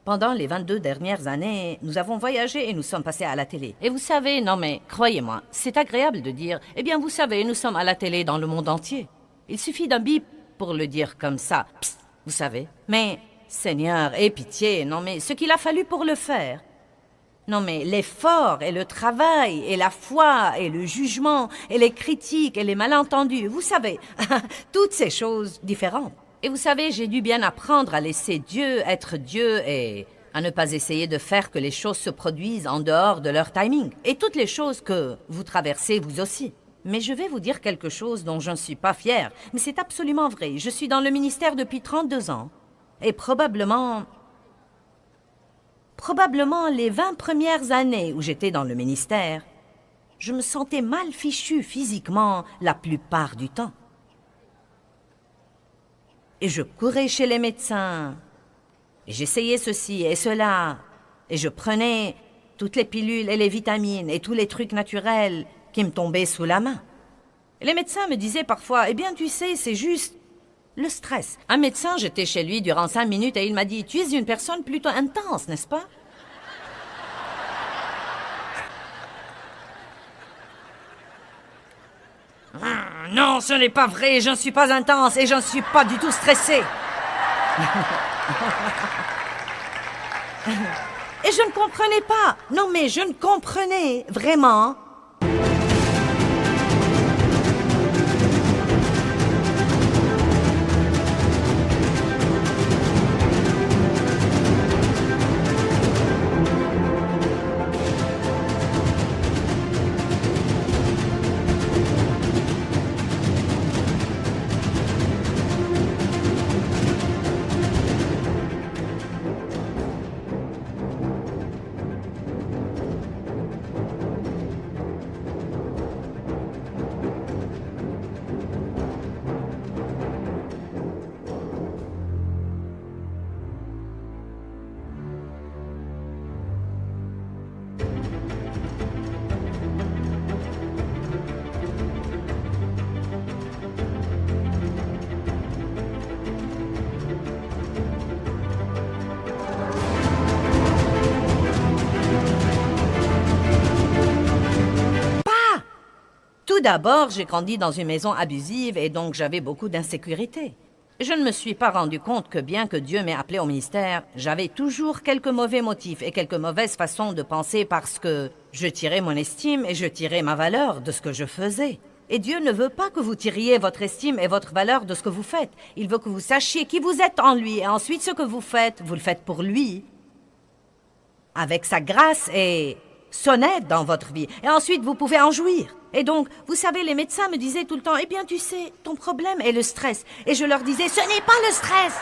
[SPEAKER 2] pendant les 22 dernières années, nous avons voyagé et nous sommes passés à la télé. Et vous savez, non mais, croyez-moi, c'est agréable de dire, eh bien vous savez, nous sommes à la télé dans le monde entier. Il suffit d'un bip pour le dire comme ça, psst, vous savez. Mais, Seigneur, aie pitié, non mais, ce qu'il a fallu pour le faire... Non mais l'effort et le travail et la foi et le jugement et les critiques et les malentendus, vous savez, toutes ces choses différentes. Et vous savez, j'ai dû bien apprendre à laisser Dieu être Dieu et à ne pas essayer de faire que les choses se produisent en dehors de leur timing. Et toutes les choses que vous traversez vous aussi. Mais je vais vous dire quelque chose dont je ne suis pas fière, mais c'est absolument vrai. Je suis dans le ministère depuis 32 ans et probablement les 20 premières années où j'étais dans le ministère, je me sentais mal fichue physiquement la plupart du temps. Et je courais chez les médecins, et j'essayais ceci et cela, et je prenais toutes les pilules et les vitamines et tous les trucs naturels qui me tombaient sous la main. Et les médecins me disaient parfois, eh bien tu sais, c'est juste le stress. Un médecin, j'étais chez lui durant 5 minutes et il m'a dit, tu es une personne plutôt intense, n'est-ce pas? Non, ce n'est pas vrai, je ne suis pas intense et je ne suis pas du tout stressée. Et je ne comprenais pas. Non, mais je ne comprenais vraiment. Tout d'abord, j'ai grandi dans une maison abusive et donc j'avais beaucoup d'insécurité. Je ne me suis pas rendu compte que bien que Dieu m'ait appelé au ministère, j'avais toujours quelques mauvais motifs et quelques mauvaises façons de penser parce que je tirais mon estime et je tirais ma valeur de ce que je faisais. Et Dieu ne veut pas que vous tiriez votre estime et votre valeur de ce que vous faites. Il veut que vous sachiez qui vous êtes en lui et ensuite ce que vous le faites pour lui, avec sa grâce et son aide dans votre vie. Et ensuite, vous pouvez en jouir. Et donc, vous savez, les médecins me disaient tout le temps, eh bien, tu sais, ton problème est le stress. Et je leur disais, ce n'est pas le stress.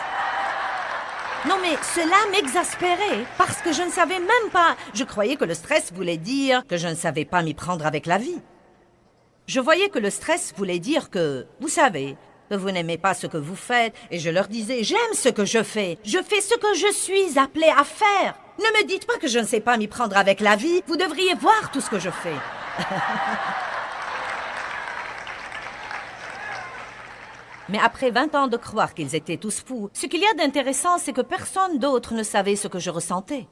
[SPEAKER 2] Non, mais cela m'exaspérait parce que je ne savais même pas. Je croyais que le stress voulait dire que je ne savais pas m'y prendre avec la vie. Je voyais que le stress voulait dire que, vous savez, que vous n'aimez pas ce que vous faites. Et je leur disais, j'aime ce que je fais. Je fais ce que je suis appelée à faire. Ne me dites pas que je ne sais pas m'y prendre avec la vie. Vous devriez voir tout ce que je fais. Mais après 20 ans de croire qu'ils étaient tous fous, ce qu'il y a d'intéressant, c'est que personne d'autre ne savait ce que je ressentais.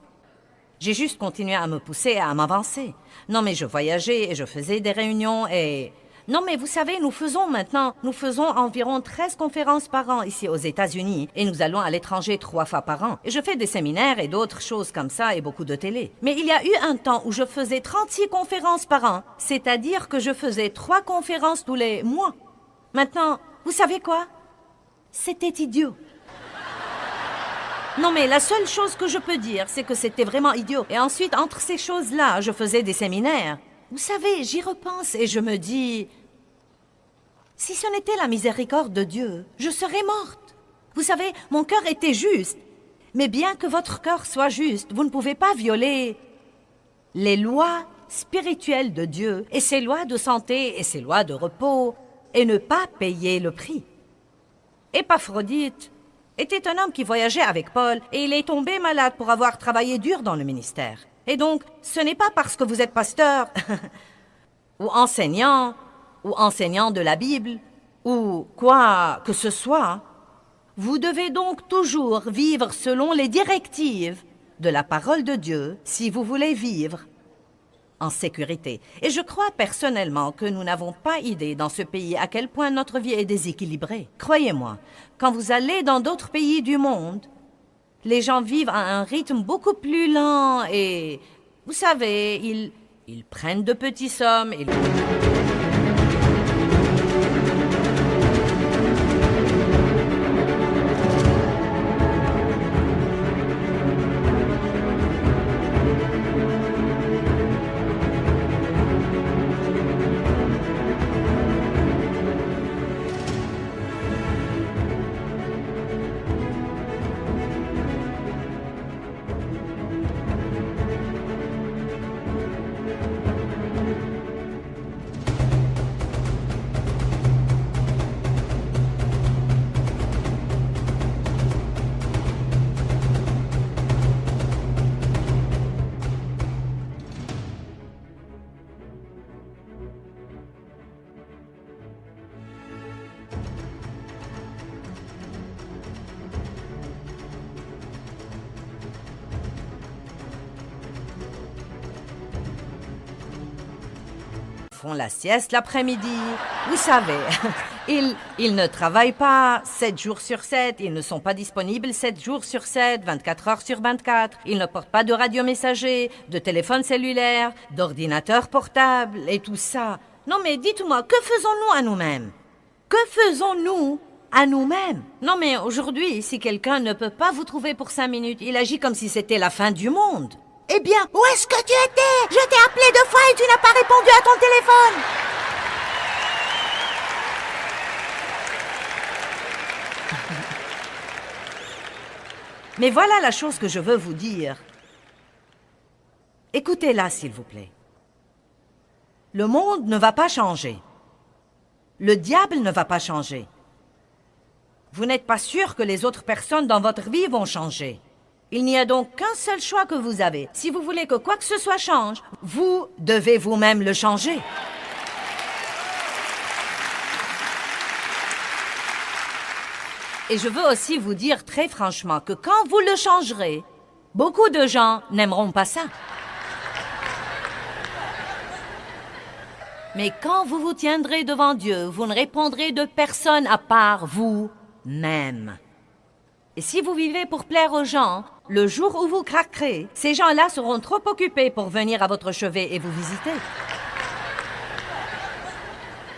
[SPEAKER 2] J'ai juste continué à me pousser et à m'avancer. Non, mais je voyageais et je faisais des réunions et... Non, mais vous savez, nous faisons environ 13 conférences par an ici aux États-Unis et nous allons à l'étranger 3 fois par an. Et je fais des séminaires et d'autres choses comme ça et beaucoup de télé. Mais il y a eu un temps où je faisais 36 conférences par an, c'est-à-dire que je faisais 3 conférences tous les mois. Maintenant, vous savez quoi? C'était idiot. Non, mais la seule chose que je peux dire, c'est que c'était vraiment idiot. Et ensuite, entre ces choses-là, je faisais des séminaires. Vous savez, j'y repense et je me dis... Si ce n'était la miséricorde de Dieu, je serais morte. Vous savez, mon cœur était juste. Mais bien que votre cœur soit juste, vous ne pouvez pas violer les lois spirituelles de Dieu et ses lois de santé et ses lois de repos et ne pas payer le prix. Épaphrodite était un homme qui voyageait avec Paul et il est tombé malade pour avoir travaillé dur dans le ministère. Et donc, ce n'est pas parce que vous êtes pasteur ou enseignant de la Bible ou quoi que ce soit. Vous devez donc toujours vivre selon les directives de la parole de Dieu si vous voulez vivre en sécurité. Et je crois personnellement que nous n'avons pas idée dans ce pays à quel point notre vie est déséquilibrée. Croyez-moi, quand vous allez dans d'autres pays du monde, les gens vivent à un rythme beaucoup plus lent et, vous savez, ils prennent de petites sommes. Font la sieste l'après-midi. Vous savez, ils ne travaillent pas 7 jours sur 7, ils ne sont pas disponibles 7 jours sur 7, 24 heures sur 24. Ils ne portent pas de radio messager, de téléphone cellulaire, d'ordinateur portable et tout ça. Non mais dites-moi, que faisons-nous à nous-mêmes? Que faisons-nous à nous-mêmes? Non mais aujourd'hui, si quelqu'un ne peut pas vous trouver pour 5 minutes, il agit comme si c'était la fin du monde. Eh bien, où est-ce que tu étais? Je t'ai appelé 2 fois et tu n'as pas répondu à ton téléphone. Mais voilà la chose que je veux vous dire. Écoutez-la, s'il vous plaît. Le monde ne va pas changer. Le diable ne va pas changer. Vous n'êtes pas sûr que les autres personnes dans votre vie vont changer. Il n'y a donc qu'un seul choix que vous avez. Si vous voulez que quoi que ce soit change, vous devez vous-même le changer. Et je veux aussi vous dire très franchement que quand vous le changerez, beaucoup de gens n'aimeront pas ça. Mais quand vous vous tiendrez devant Dieu, vous ne répondrez de personne à part vous-même. Et si vous vivez pour plaire aux gens, le jour où vous craquerez, ces gens-là seront trop occupés pour venir à votre chevet et vous visiter.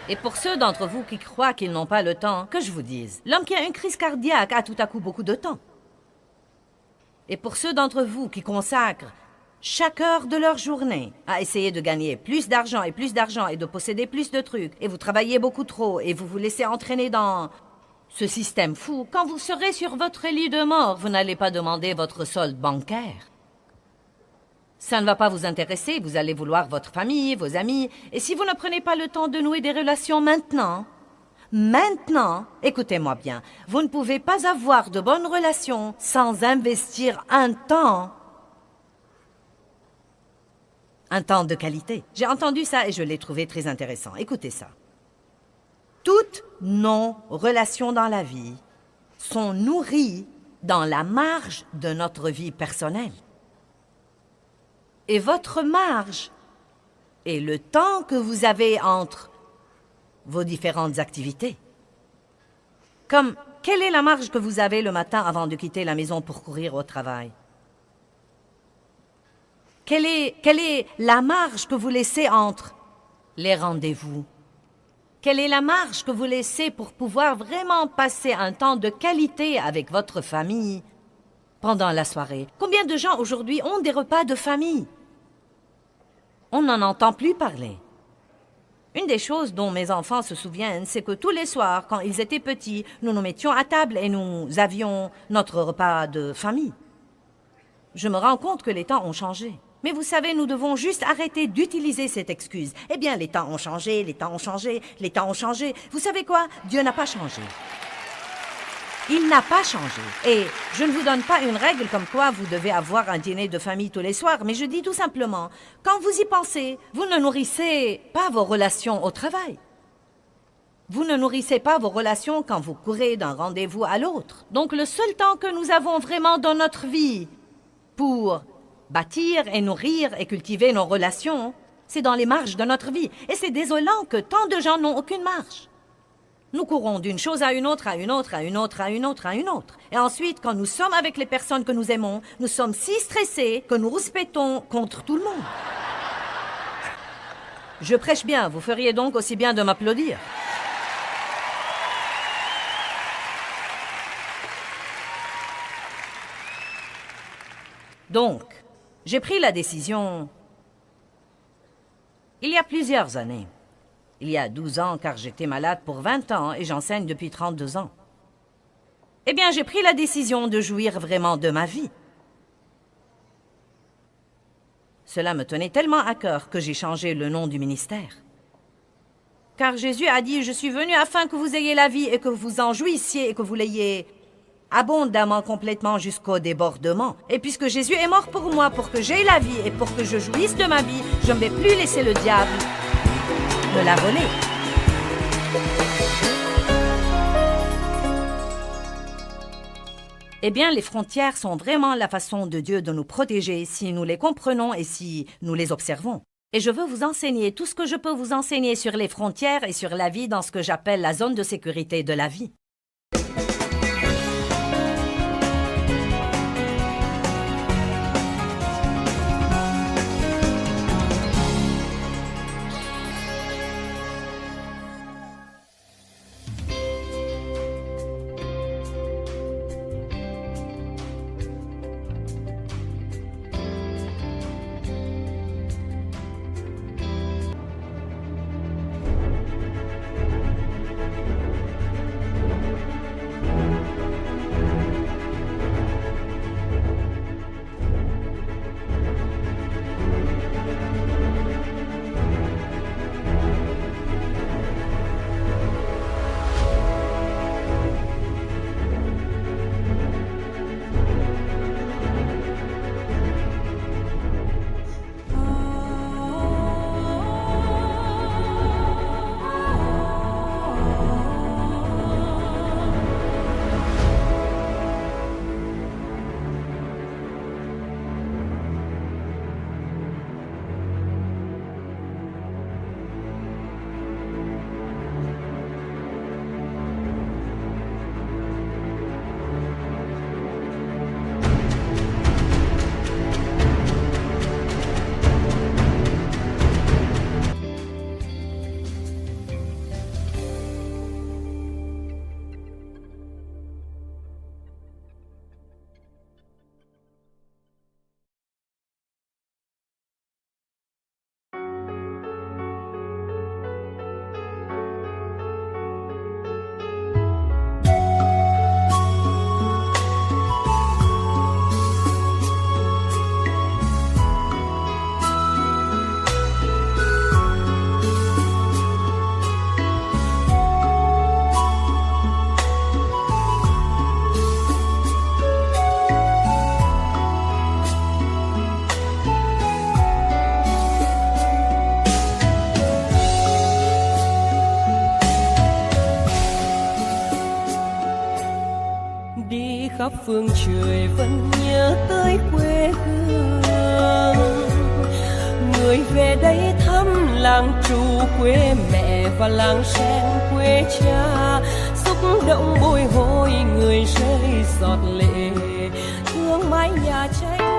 [SPEAKER 2] Et pour ceux d'entre vous qui croient qu'ils n'ont pas le temps, que je vous dise, l'homme qui a une crise cardiaque a tout à coup beaucoup de temps. Et pour ceux d'entre vous qui consacrent chaque heure de leur journée à essayer de gagner plus d'argent et de posséder plus de trucs, et vous travaillez beaucoup trop et vous vous laissez entraîner dans ce système fou, quand vous serez sur votre lit de mort, vous n'allez pas demander votre solde bancaire. Ça ne va pas vous intéresser, vous allez vouloir votre famille, vos amis, et si vous ne prenez pas le temps de nouer des relations maintenant, écoutez-moi bien, vous ne pouvez pas avoir de bonnes relations sans investir un temps de qualité. J'ai entendu ça et je l'ai trouvé très intéressant. Écoutez ça. Toutes nos relations dans la vie sont nourries dans la marge de notre vie personnelle. Et votre marge est le temps que vous avez entre vos différentes activités. Comme, quelle est la marge que vous avez le matin avant de quitter la maison pour courir au travail? Quelle est la marge que vous laissez entre les rendez-vous? Quelle est la marge que vous laissez pour pouvoir vraiment passer un temps de qualité avec votre famille pendant la soirée? Combien de gens aujourd'hui ont des repas de famille? On n'en entend plus parler.
[SPEAKER 3] Une des choses dont mes enfants se souviennent, c'est que tous les soirs, quand ils étaient petits, nous nous mettions à table et nous avions notre repas de famille. Je me rends compte que les temps ont changé. Mais vous savez, nous devons juste arrêter d'utiliser cette excuse. Eh bien, les temps ont changé, les temps ont changé, les temps ont changé. Vous savez quoi? Dieu n'a pas changé. Il n'a pas changé. Et je ne vous donne pas une règle comme quoi vous devez avoir un dîner de famille tous les soirs, mais je dis tout simplement, quand vous y pensez, vous ne nourrissez pas vos relations au travail. Vous ne nourrissez pas vos relations quand vous courez d'un rendez-vous à l'autre. Donc le seul temps que nous avons vraiment dans notre vie pour bâtir et nourrir et cultiver nos relations, c'est dans les marges de notre vie. Et c'est désolant que tant de gens n'ont aucune marge. Nous courons d'une chose à une autre, à une autre, à une autre, à une autre, à une autre. Et ensuite, quand nous sommes avec les personnes que nous aimons, nous sommes si stressés que nous rouspétons contre tout le monde. Je prêche bien, vous feriez donc aussi bien de m'applaudir. Donc, j'ai pris la décision il y a plusieurs années. Il y a 12 ans, car j'étais malade pour 20 ans et j'enseigne depuis 32 ans. Eh bien, j'ai pris la décision de jouir vraiment de ma vie. Cela me tenait tellement à cœur que j'ai changé le nom du ministère. Car Jésus a dit, « Je suis venu afin que vous ayez la vie et que vous en jouissiez et que vous l'ayez abondamment, complètement, jusqu'au débordement. Et puisque Jésus est mort pour moi, pour que j'aie la vie et pour que je jouisse de ma vie, je ne vais plus laisser le diable me la voler. » Eh bien, les frontières sont vraiment la façon de Dieu de nous protéger si nous les comprenons et si nous les observons. Et je veux vous enseigner tout ce que je peux vous enseigner sur les frontières et sur la vie dans ce que j'appelle la zone de sécurité de la vie.
[SPEAKER 4] khắp phương trời vẫn nhớ tới quê hương. Người về đây thăm làng trù quê mẹ và làng sen quê cha, xúc động bồi hồi người rơi giọt lệ thương mái nhà tranh.